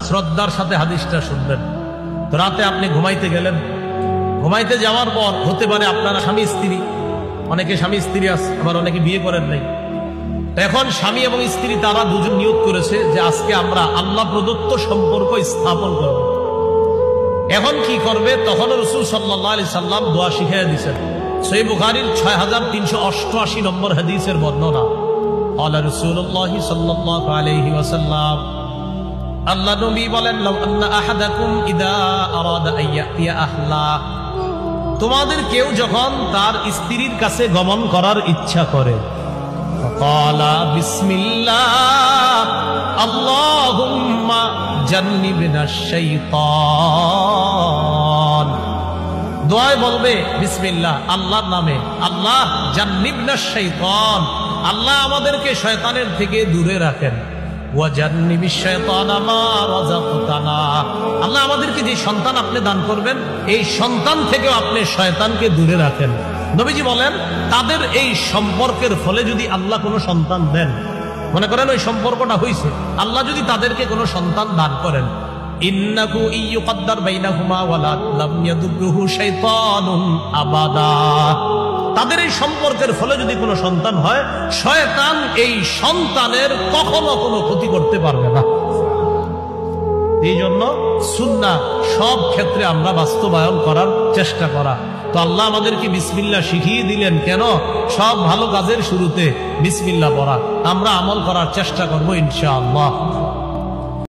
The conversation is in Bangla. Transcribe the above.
শ্রদ্ধার সাথে হাদিসটা শুনবেন। তো রাতে আপনি ঘুমাইতে গেলেন, ঘুমাইতে যাওয়ার পর হতে পারে আপনারা স্বামী স্ত্রী, অনেকে স্বামী স্ত্রী আছে, আবার অনেকে বিয়ে করেন নাই। এখন স্বামী এবং স্ত্রী তারা দুজন নিয়োগ করেছে যে আজকে আমরা আল্লাহ প্রদত্ত সম্পর্ক স্থাপন করব। এখন কি করবে? তখন রাসূল সাল্লাল্লাহু আলাইহি সাল্লাম দোয়া শিখিয়ে দিয়েছেন। সহিহ বুখারীর ৬০৩৮৮ নম্বর হাদিসের বর্ণনা। আল্লাহ রাসূলুল্লাহ সাল্লাল্লাহু আলাইহি ওয়াসাল্লাম, আল্লাহ নবী বলেন, লাউ আন্না আহাদাকুম ইদা আরাদা আইয়াতিয়া আহলা, তোমাদের কেউ যখন তার স্ত্রীর কাছে গমন করার ইচ্ছা করে, ফাকালা বিসমিল্লাহ আল্লাহুম্মা জান্নিবনাশ শাইতান, দোয়ায় বলবে বিসমিল্লাহ, আল্লাহর নামে, আল্লাহ জান্নিবনাশ শাইতান, আল্লাহ আমাদেরকে শয়তানের থেকে দূরে রাখেন, ওয়া জান্নিবিশ শাইতানা মা রাযাকতানা, আল্লাহ আমাদেরকে যে সন্তান আপনি দান করবেন এই সন্তান থেকেও আপনি শয়তানকে দূরে রাখেন। নবীজি বলেন তাদের এই সম্পর্কের ফলে যদি আল্লাহ কোনো সন্তান দেন, মনে করেন ওই সম্পর্কটা হইছে, আল্লাহ যদি তাদেরকে কোনো সন্তান দান করেন, ইন্নাহু ইয়ুকাদ্দার বাইনাহুমা ওয়ালাদ লাম ইয়াদুররুহু শাইতানুন আবাদা, তাদের এই সম্পর্কের ফলে যদি কোনো সন্তান হয়, শয়তান এই সন্তানের কখনো কোনো ক্ষতি করতে পারবে না। এই জন্য সুন্নাহ সব ক্ষেত্রে আমরা বাস্তবায়ন করার চেষ্টা করা। তো আল্লাহ আমাদেরকে বিসমিল্লাহ শিখিয়ে দিলেন কেন? সব ভালো কাজের শুরুতে বিসমিল্লাহ পড়া। আমরা আমল করার চেষ্টা করবো ইনশাআল্লাহ।